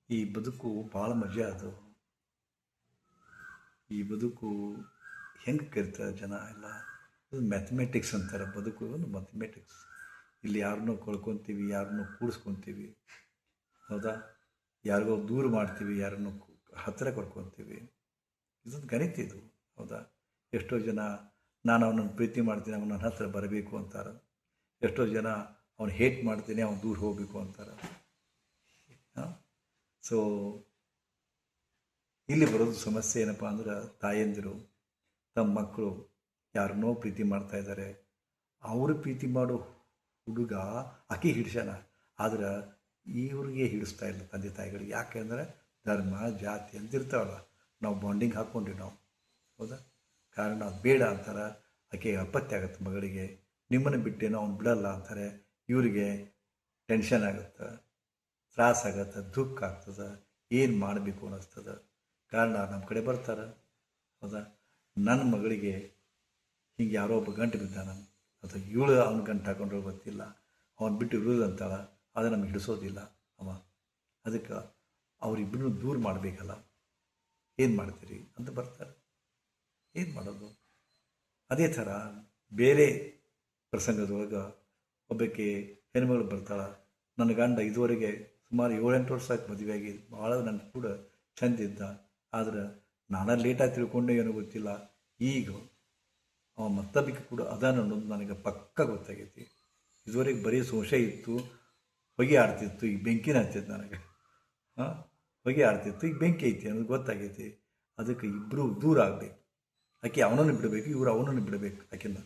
ಈ ಬದುಕು ಭಾಳ ಮಜಾ ಅದು. ಈ ಬದುಕು ಹೆಂಗೆ ಕರಿತಾರೆ ಜನ ಎಲ್ಲ, ಇದು ಮ್ಯಾಥಮೆಟಿಕ್ಸ್ ಅಂತಾರೆ. ಬದುಕು ಒಂದು ಮ್ಯಾಥಮೆಟಿಕ್ಸ್. ಇಲ್ಲಿ ಯಾರನ್ನೋ ಕಳ್ಕೊತೀವಿ, ಯಾರನ್ನೋ ಕೂಡಿಸ್ಕೊತೀವಿ, ಹೌದಾ? ಯಾರಿಗೋ ದೂರ ಮಾಡ್ತೀವಿ, ಯಾರನ್ನೋ ಹತ್ತಿರ ಕರ್ಕೊತೀವಿ. ಇದೊಂದು ಗಣಿತ ಇದು, ಹೌದಾ? ಎಷ್ಟೋ ಜನ ನಾನು ಅವನನ್ನು ಪ್ರೀತಿ ಮಾಡ್ತೀನಿ, ಅವನ ನನ್ನ ಹತ್ತಿರ ಬರಬೇಕು ಅಂತಾರೆ. ಎಷ್ಟೋ ಜನ ಅವನು ಹೇಟ್ ಮಾಡ್ತೀನಿ, ಅವನು ದೂರ ಹೋಗಬೇಕು ಅಂತಾರೆ. ಸೊ ಇಲ್ಲಿ ಬರೋದು ಸಮಸ್ಯೆ ಏನಪ್ಪ ಅಂದ್ರೆ, ತಾಯಂದಿರು ತಮ್ಮ ಮಕ್ಕಳು ಯಾರನ್ನೋ ಪ್ರೀತಿ ಮಾಡ್ತಾ ಇದ್ದಾರೆ. ಅವರು ಪ್ರೀತಿ ಮಾಡೋ ಹುಡುಗ ಆಕೆ ಹಿಡಿಸ್ಯಾನ, ಆದ್ರೆ ಇವ್ರಿಗೆ ಹಿಡಿಸ್ತಾ ಇಲ್ಲ ತಂದೆ ತಾಯಿಗಳಿಗೆ. ಯಾಕೆಂದರೆ ಧರ್ಮ ಜಾತಿ ಅಂತಿರ್ತಾವಲ್ಲ, ನಾವು ಬಾಂಡಿಂಗ್ ಹಾಕ್ಕೊಂಡ್ರಿ ನಾವು, ಹೌದಾ? ಕಾರಣ ಅದು ಬೇಡ ಅಂತಾರೆ. ಆಕೆ ಅಪತ್ಯ ಆಗುತ್ತೆ ಮಗಳಿಗೆ. ನಿಮ್ಮನ್ನು ಬಿಟ್ಟೇನೋ ಅವ್ನು ಬಿಡಲ್ಲ ಅಂತಾರೆ. ಇವರಿಗೆ ಟೆನ್ಷನ್ ಆಗುತ್ತೆ, ತ್ರಾಸಾಗತ್ತೆ, ದುಃಖ ಆಗ್ತದೆ, ಏನು ಮಾಡಬೇಕು ಅನ್ನಿಸ್ತದೆ. ಕಾರಣ ನಮ್ಮ ಕಡೆ ಬರ್ತಾರೆ, ಹೌದಾ? ನನ್ನ ಮಗಳಿಗೆ ಹೀಗೆ ಯಾರೋ ಒಬ್ಬ ಗಂಟು ಬಿದ್ದಾನ, ಅಥವಾ ಇವಳು ಅವ್ನ ಗಂಟು ಹಾಕೊಂಡ್ರೆ ಗೊತ್ತಿಲ್ಲ, ಅವನು ಬಿಟ್ಟು ಇರೋದು ಅಂತಾಳೆ, ಅದು ನಮ್ಗೆ ಹಿಡಿಸೋದಿಲ್ಲ ಅವ. ಅದಕ್ಕೆ ಅವರಿಬ್ಬರನ್ನು ದೂರ ಮಾಡಬೇಕಲ್ಲ, ಏನು ಮಾಡ್ತೀರಿ ಅಂತ ಬರ್ತಾರೆ. ಏನು ಮಾಡೋದು? ಅದೇ ಥರ ಬೇರೆ ಪ್ರಸಂಗದೊಳಗೆ ಒಬ್ಬಕ್ಕೆ ಹೆಣ್ಮಗಳು ಬರ್ತಾಳೆ. ನನ್ನ ಗಂಡ ಇದುವರೆಗೆ ಸುಮಾರು 7-8 ವರ್ಷ ಆಗಿ ಮದುವೆಯಾಗಿ ಭಾಳ ನನ್ನ ಕೂಡ ಚೆಂದಿದ್ದ, ಆದ್ರೆ ನಾನು ಲೇಟಾಗಿ ತಿಳ್ಕೊಂಡೆ ಏನೋ ಗೊತ್ತಿಲ್ಲ, ಈಗ ಅವ ಮತ್ತೊಬ್ಬಕ್ಕೆ ಕೂಡ ಅದಾನ ಅನ್ನೋದು ನನಗೆ ಪಕ್ಕ ಗೊತ್ತಾಗೈತಿ. ಇದುವರೆಗೆ ಬರೀ ಸಂಶಯ ಇತ್ತು, ಹೊಗೆ ಆಡ್ತಿತ್ತು, ಈಗ ಬೆಂಕಿನ ಹತ್ತಿತ್ತು ನನಗೆ. ಹೊಗೆ ಆಡ್ತಿತ್ತು, ಈಗ ಬೆಂಕಿ ಐತಿ ಅನ್ನೋದು ಗೊತ್ತಾಗೈತಿ. ಅದಕ್ಕೆ ಇಬ್ಬರು ದೂರ ಆಗಬೇಕು. ಆಕೆ ಅವನನ್ನು ಬಿಡಬೇಕು, ಇವರು ಅವನನ್ನು ಬಿಡಬೇಕು ಆಕೆನ.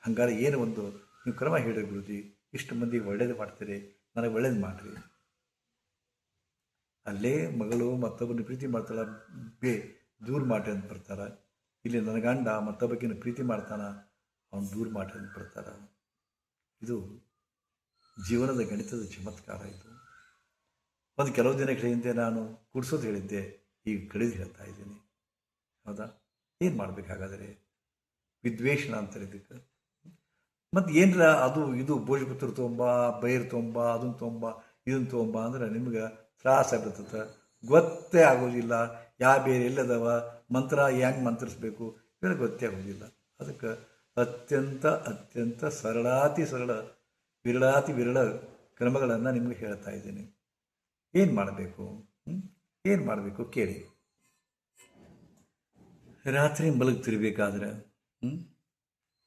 ಹಂಗಾರೆ ಏನು ಒಂದು ನೀವು ಕ್ರಮ ಹೇಳಿ ಗುರುಜಿ, ಇಷ್ಟು ಮಂದಿ ಒಳ್ಳೇದು ಮಾಡ್ತೀರಿ, ನನಗೆ ಒಳ್ಳೇದು ಮಾಡಿರಿ. ಅಲ್ಲೇ ಮಗಳು ಮತ್ತೊಬ್ಬನ ಪ್ರೀತಿ ಮಾಡ್ತಾಳೆ, ದೂರ ಮಾಡಿ ಅಂತ ಬರ್ತಾರೆ. ಇಲ್ಲಿ ನನ್ನ ಗಂಡ ಮತ್ತೊಬ್ಬಕಿನ ಪ್ರೀತಿ ಮಾಡ್ತಾನೆ, ಅವನು ದೂರ ಮಾಡಿ ಅಂತ ಬರ್ತಾರೆ. ಇದು ಜೀವನದ ಗಣಿತದ ಚಮತ್ಕಾರ. ಇದು ಒಂದು ಕೆಲವು ದಿನಗಳ ಹಿಂದೆ ನಾನು ಕುಡಿಸೋದು ಹೇಳಿದ್ದೆ, ಈಗ ಕಡಿದು ಹೇಳ್ತಾ ಇದ್ದೀನಿ, ಹೌದಾ? ಏನು ಮಾಡಬೇಕಾಗಾದರೆ ವಿದ್ವೇಷಣ ಅಂತಾರೆ ಇದಕ್ಕೆ. ಮತ್ತು ಏನರ ಅದು ಇದು ಭೋಜಪತ್ರ ತೊಗೊಂಬ, ಬೈರ್ ತೊಗೊಂಬ, ಅದನ್ನು ತೊಗೊಂಬ, ಇದನ್ನು ತೊಗೊಂಬ ಅಂದ್ರೆ ನಿಮ್ಗೆ ತ್ರಾಸ ಆಗ್ಬಿಡ್ತದೆ. ಗೊತ್ತೇ ಆಗೋದಿಲ್ಲ ಯಾವ ಬೇರೆ ಎಲ್ಲದವ, ಮಂತ್ರ ಹೆಂಗೆ ಮಂತ್ರಿಸ್ಬೇಕು ಇವೆಲ್ಲ ಗೊತ್ತೇ ಆಗೋದಿಲ್ಲ. ಅದಕ್ಕೆ ಅತ್ಯಂತ ಸರಳಾತಿ ಸರಳ, ವಿರಳಾತಿ ವಿರಳ ಕ್ರಮಗಳನ್ನು ನಿಮಗೆ ಹೇಳ್ತಾ ಇದ್ದೀನಿ. ಏನು ಮಾಡಬೇಕು, ಏನು ಮಾಡಬೇಕು ಕೇಳಿ. ರಾತ್ರಿ ಮಲಗ್ತಿರ್ಬೇಕಾದ್ರೆ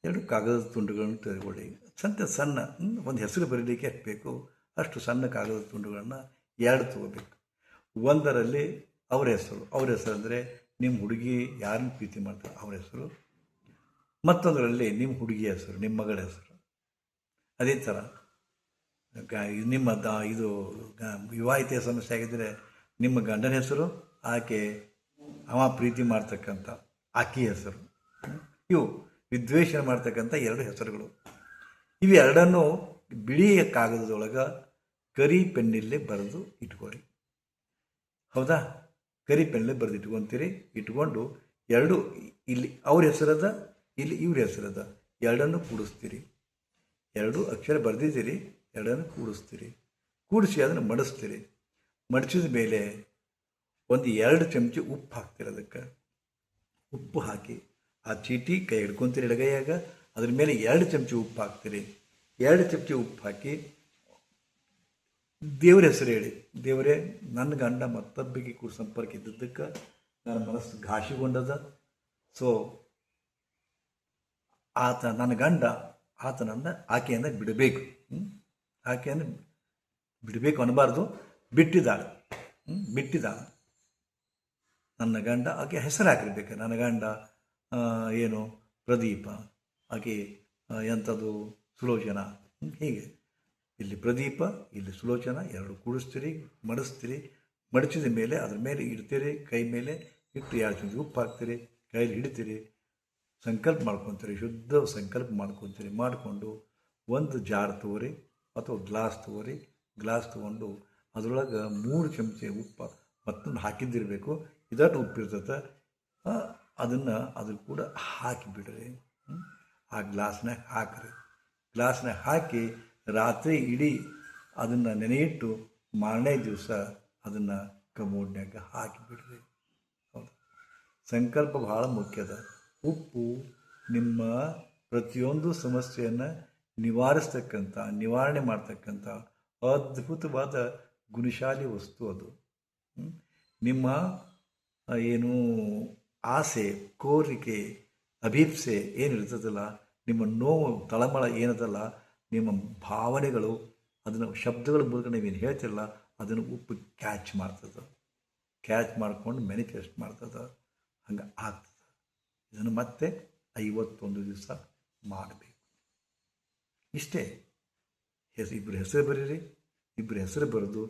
2 ಕಾಗದದ ತುಂಡುಗಳನ್ನು ತೆಗೆದುಕೊಳ್ಳಿ. ಸಣ್ಣ ಒಂದು ಹೆಸರು ಬರೀಲಿಕ್ಕೆ ಹಾಕಬೇಕು, ಅಷ್ಟು ಸಣ್ಣ ಕಾಗದದ ತುಂಡುಗಳನ್ನು 2 ತಗೋಬೇಕು. ಒಂದರಲ್ಲಿ ಅವ್ರ ಹೆಸರು ಅಂದರೆ ನಿಮ್ಮ ಹುಡುಗಿ ಯಾರನ್ನು ಪ್ರೀತಿ ಮಾಡ್ತಾರೆ ಅವ್ರ ಹೆಸರು. ಮತ್ತೊಂದರಲ್ಲಿ ನಿಮ್ಮ ಹುಡುಗಿಯ ಹೆಸರು, ನಿಮ್ಮ ಮಗಳ ಹೆಸರು. ಅದೇ ಥರ ನಿಮ್ಮ ಇದು ವಿವಾಹಿತೆಯ ಸಮಸ್ಯೆ ಆಗಿದ್ದರೆ ನಿಮ್ಮ ಗಂಡನ ಹೆಸರು, ಅವ ಪ್ರೀತಿ ಮಾಡ್ತಕ್ಕಂಥ ಆಕೆಯ ಹೆಸರು. ಇವು ವಿದ್ವೇಷ ಮಾಡ್ತಕ್ಕಂಥ 2 ಹೆಸರುಗಳು. ಇವೆರಡನ್ನು ಬಿಳಿ ಕಾಗದದೊಳಗೆ ಕರಿ ಪೆನ್ನಿಲ್ಲೇ ಬರೆದು ಇಟ್ಕೊಳ್ಳಿ, ಹೌದಾ? ಕರಿ ಪೆನ್ನಿಲ್ಲೇ ಬರೆದು ಇಟ್ಕೊಂಡು 2 ಇಲ್ಲಿ ಅವ್ರ ಹೆಸರದ, ಇಲ್ಲಿ ಇವ್ರ ಹೆಸರದ, 2 ಕೂಡಿಸ್ತೀರಿ. 2 ಅಕ್ಷರ ಬರೆದಿದ್ದೀರಿ, 2 ಕೂಡಿಸಿ ಅದನ್ನು ಮಡಿಸ್ತೀರಿ. ಮಡಿಸಿದ ಮೇಲೆ ಒಂದು 2 ಚಮಚ ಉಪ್ಪು ಹಾಕ್ತೀರಿ. ಅದಕ್ಕೆ ಉಪ್ಪು ಹಾಕಿ ಆ ಚೀಟಿ ಕೈ ಹಿಡ್ಕೊತೀರಿ ಎಡಗೈಯಾಗ, ಅದ್ರ ಮೇಲೆ 2 ಚಮಚ ಉಪ್ಪು ಹಾಕ್ತೀರಿ. 2 ಚಮಚ ಉಪ್ಪು ಹಾಕಿ ದೇವ್ರ ಹೆಸರು ಹೇಳಿ, ದೇವರೇ ನನ್ನ ಗಂಡ ಮತ್ತೊಬ್ಬರಿಗೆ ಕೂಡ ಸಂಪರ್ಕ ಇದ್ದದ್ದಕ್ಕೆ ನನ್ನ ಮನಸ್ಸು ಘಾಸಿಗೊಂಡದ. ಸೊ ನನ್ನ ಗಂಡ ಆತನನ್ನು ಆಕೆಯನ್ನು ಬಿಡಬೇಕು, ಆಕೆಯನ್ನು ಬಿಡಬೇಕು ಅನ್ನಬಾರ್ದು, ಬಿಟ್ಟಿದ್ದಾಳೆ. ನನ್ನ ಗಂಡ, ಆಕೆ ಹೆಸರು ಹಾಕಿರ್ಬೇಕು. ನನ್ನ ಗಂಡ ಏನು ಪ್ರದೀಪ, ಆಕೆ ಎಂಥದ್ದು ಸುಲೋಚನಾ, ಹೀಗೆ ಇಲ್ಲಿ ಪ್ರದೀಪ, ಇಲ್ಲಿ ಸುಲೋಚನಾ 2 ಕೂಡಿಸ್ತೀರಿ, ಮಡಿಸಿದ ಮೇಲೆ ಅದ್ರ ಮೇಲೆ ಇಡ್ತೀರಿ. ಕೈ ಮೇಲೆ ಇಟ್ಟು 2 ಚಮಚ ಉಪ್ಪು ಹಾಕ್ತೀರಿ, ಕೈಲಿ ಹಿಡಿತೀರಿ, ಸಂಕಲ್ಪ ಮಾಡ್ಕೊತೀರಿ, ಶುದ್ಧ ಸಂಕಲ್ಪ ಮಾಡಿಕೊಂಡು ಒಂದು ಜಾರ್ ತಗೋರಿ ಅಥವಾ ಗ್ಲಾಸ್ ತೊಗೊಂಡು ಅದರೊಳಗೆ 3 ಚಮಚ ಉಪ್ಪು ಮತ್ತೊಂದು ಹಾಕಿದ್ದಿರಬೇಕು. ಇದಟ್ಟು ಉಪ್ಪಿರ್ತದೆ, ಅದನ್ನು ಕೂಡ ಹಾಕಿಬಿಡ್ರಿ. ಆ ಗ್ಲಾಸ್ನಾಗ ಹಾಕಿ ರಾತ್ರಿ ಇಡೀ ಅದನ್ನು ನೆನೆಯಿಟ್ಟು ಮಾರನೇ ದಿವಸ ಅದನ್ನು ಕಮೋಡ್ನ್ಯಾಗ ಹಾಕಿಬಿಡ್ರಿ. ಹೌದು, ಸಂಕಲ್ಪ ಭಾಳ ಮುಖ್ಯದ. ಉಪ್ಪು ನಿಮ್ಮ ಪ್ರತಿಯೊಂದು ಸಮಸ್ಯೆಯನ್ನು ನಿವಾರಣೆ ಮಾಡ್ತಕ್ಕಂಥ ಅದ್ಭುತವಾದ ಗುಣಶಾಲಿ ವಸ್ತು ಅದು. ನಿಮ್ಮ ಏನು ಆಸೆ, ಕೋರಿಕೆ, ಅಭೀಪ್ಸೆ ಏನಿರ್ತದಲ್ಲ, ನಿಮ್ಮ ನೋವು ತಳಮಳ ಏನದಲ್ಲ, ನಿಮ್ಮ ಭಾವನೆಗಳು, ಅದನ್ನು ಶಬ್ದಗಳ ಮೂಲಕ ನೀವೇನು ಹೇಳ್ತಿರಲ್ಲ, ಅದನ್ನು ಉಪ್ಪು ಕ್ಯಾಚ್ ಮಾಡ್ತದೆ. ಕ್ಯಾಚ್ ಮಾಡ್ಕೊಂಡು ಮ್ಯಾನಿಫೆಸ್ಟ್ ಮಾಡ್ತದೆ. ಹಂಗೆ ಆಗ್ತದೆ. ಇದನ್ನು ಮತ್ತೆ 51 ದಿವಸ ಮಾಡಬೇಕು. ಇಷ್ಟೇ. ಇಬ್ಬರು ಹೆಸರು ಬರೀರಿ. ಇಬ್ಬರು ಹೆಸರು ಬರೆದು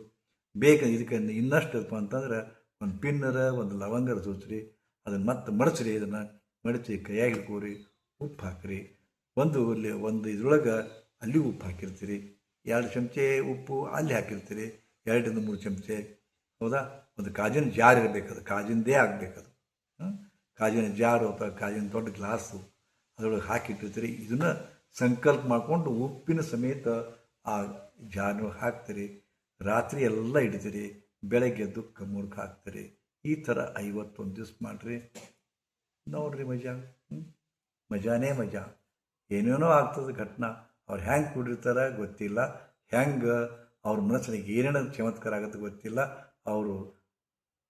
ಇದಕ್ಕೆ ಇನ್ನಷ್ಟಪ್ಪ ಅಂತಂದ್ರೆ ಒಂದು ಪಿನ್ನರ ಒಂದು ಲವಂಗರ ಸೂಚ್ರಿ, ಅದನ್ನು ಮತ್ತೆ ಮಡಚ್ರಿ. ಇದನ್ನು ಮಡಚಿ ಕೈಯಾಗಿ ಹಿಡ್ಕೋರಿ, ಉಪ್ಪು ಹಾಕಿರಿ. ಒಂದು ಇದ್ರೊಳಗೆ ಅಲ್ಲಿ ಉಪ್ಪು ಹಾಕಿರ್ತೀರಿ, 2 ಚಮಚೆ ಉಪ್ಪು ಅಲ್ಲಿ ಹಾಕಿರ್ತೀರಿ, 2 3 ಚಮಚೆ. ಹೌದಾ? ಒಂದು ಕಾಜಿನ ಜಾರ್ ಇರಬೇಕು, ಅದು ಕಾಜಿನದೇ ಆಗಬೇಕದು. ಕಾಜಿನ ಜಾರು ಅಥವಾ ಕಾಜಿನ ದೊಡ್ಡ ಗ್ಲಾಸು ಅದರೊಳಗೆ ಹಾಕಿಟ್ಟಿರ್ತೀರಿ. ಇದನ್ನು ಸಂಕಲ್ಪ ಮಾಡಿಕೊಂಡು ಉಪ್ಪಿನ ಸಮೇತ ಆ ಜಾರ್ನೊಳಗೆ ಹಾಕ್ತೀರಿ. ರಾತ್ರಿ ಎಲ್ಲ ಇಡ್ತೀರಿ, ಬೆಳಗ್ಗೆ ಎದ್ದು ಕಮ್ಮೂರ್ಗೆ ಹಾಕ್ತೀರಿ. ಈ ಥರ 51 ದಿವಸ ಮಾಡಿರಿ. ನೋಡ್ರಿ ಮಜಾನೇ ಮಜಾ. ಏನೇನೋ ಆಗ್ತದೆ ಘಟನಾ. ಅವ್ರು ಹೆಂಗೆ ಕೂಡಿರ್ತಾರೆ ಗೊತ್ತಿಲ್ಲ, ಹೆಂಗೆ ಅವ್ರ ಮನಸ್ಸಿನಾಗ ಏನೇನೋ ಚಮತ್ಕಾರ ಆಗುತ್ತೆ ಗೊತ್ತಿಲ್ಲ. ಅವರು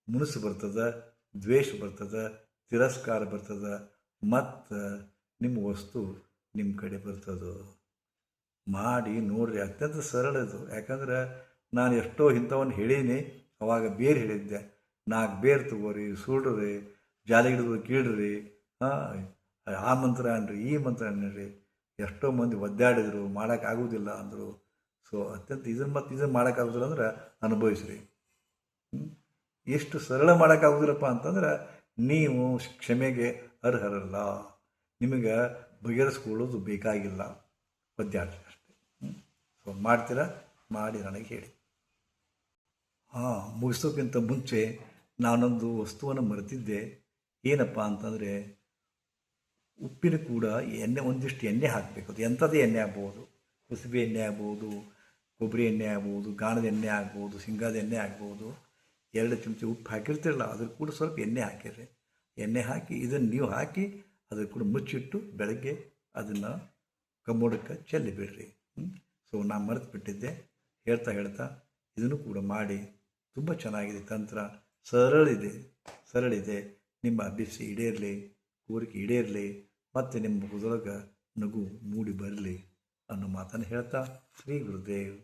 ಮುನಸ್ಸು ಬರ್ತದೆ, ದ್ವೇಷ ಬರ್ತದೆ, ತಿರಸ್ಕಾರ ಬರ್ತದೆ, ಮತ್ತು ನಿಮ್ಮ ವಸ್ತು ನಿಮ್ಮ ಕಡೆ ಬರ್ತದೆ. ಮಾಡಿ ನೋಡ್ರಿ, ಅತ್ಯಂತ ಸರಳ ಇದು. ಯಾಕಂದ್ರೆ ನಾನು ಎಷ್ಟೋ ಇಂಥವನ್ನು ಹೇಳೀನಿ. ಅವಾಗ ಬೇರೆ ಹೇಳಿದ್ದೆ, 4 ಬೇರು ತಗೋರಿ, ಸುಡ್ರಿ, ಜಾಲಿ ಹಿಡಿದು ಕೀಳ್ರಿ, ಆ ಮಂತ್ರ ಅನ್ರಿ, ಈ ಮಂತ್ರ ಅನ್ನ್ರಿ. ಎಷ್ಟೋ ಮಂದಿ ಒದ್ದಾಡಿದ್ರು, ಮಾಡೋಕ್ಕಾಗೋದಿಲ್ಲ ಅಂದರು. ಸೊ ಅತ್ಯಂತ ಇದನ್ನು ಮಾಡೋಕ್ಕಾಗೋದಿಲ್ಲ ಅಂದ್ರೆ ಅನುಭವಿಸ್ರಿ. ಎಷ್ಟು ಸರಳ ಮಾಡೋಕ್ಕಾಗೋದಿಲ್ಲಪ್ಪ ಅಂತಂದ್ರೆ ನೀವು ಕ್ಷಮೆಗೆ ಅರ್ಹರಲ್ಲ. ನಿಮಗೆ ಬಗೆಹರಿಸ್ಕೊಳ್ಳೋದು ಬೇಕಾಗಿಲ್ಲ, ಒದ್ದಾಡ್ರಿ ಅಷ್ಟೇ. ಸೊ ಮಾಡ್ತೀರಾ? ಮಾಡಿ ನನಗೆ ಹೇಳಿ. ಮುಗಿಸೋಕ್ಕಿಂತ ಮುಂಚೆ ನಾನೊಂದು ವಸ್ತುವನ್ನು ಮರೆತಿದ್ದೆ. ಏನಪ್ಪ ಅಂತಂದರೆ, ಉಪ್ಪಿನ ಕೂಡ ಒಂದಿಷ್ಟು ಎಣ್ಣೆ ಹಾಕಬೇಕು. ಅದು ಎಂಥದೇ ಎಣ್ಣೆ ಆಗ್ಬೋದು, ಕುಸುಬೆ ಎಣ್ಣೆ ಆಗ್ಬೋದು, ಕೊಬ್ಬರಿ ಎಣ್ಣೆ ಆಗ್ಬೋದು, ಗಾಣದ ಎಣ್ಣೆ ಆಗ್ಬೋದು, ಶೇಂಗಾದ ಎಣ್ಣೆ ಆಗ್ಬೋದು. 2 ಚಮಚ ಉಪ್ಪು ಹಾಕಿರ್ತಿರಲ್ಲ, ಅದ್ರ ಕೂಡ ಸ್ವಲ್ಪ ಎಣ್ಣೆ ಹಾಕಿರ್ರಿ. ಎಣ್ಣೆ ಹಾಕಿ ಇದನ್ನು ನೀವು ಹಾಕಿ ಅದ್ರ ಕೂಡ ಮುಚ್ಚಿಟ್ಟು ಬೆಳಗ್ಗೆ ಅದನ್ನು ಕಮ್ಮೋಡಕ್ಕೆ ಚೆಲ್ಲಿ ಬಿಡ್ರಿ. ಸೊ ನಾನು ಮರೆತು ಬಿಟ್ಟಿದ್ದೆ. ಹೇಳ್ತಾ ಇದನ್ನು ಕೂಡ ಮಾಡಿ. ತುಂಬ ಚೆನ್ನಾಗಿದೆ ತಂತ್ರ, ಸರಳಿದೆ. ನಿಮ್ಮ ಅಭಿಪ್ರಾಯ ಈಡೇರಲಿ, ಕೋರಿಕೆ ಈಡೇರಲಿ, ಮತ್ತು ನಿಮ್ಮ ಮುಖದೊಳಗೆ ನಗು ಮೂಡಿ ಬರಲಿ ಅನ್ನೋ ಮಾತನ್ನು ಹೇಳ್ತಾ, ಶ್ರೀ ಗುರುದೇವ್.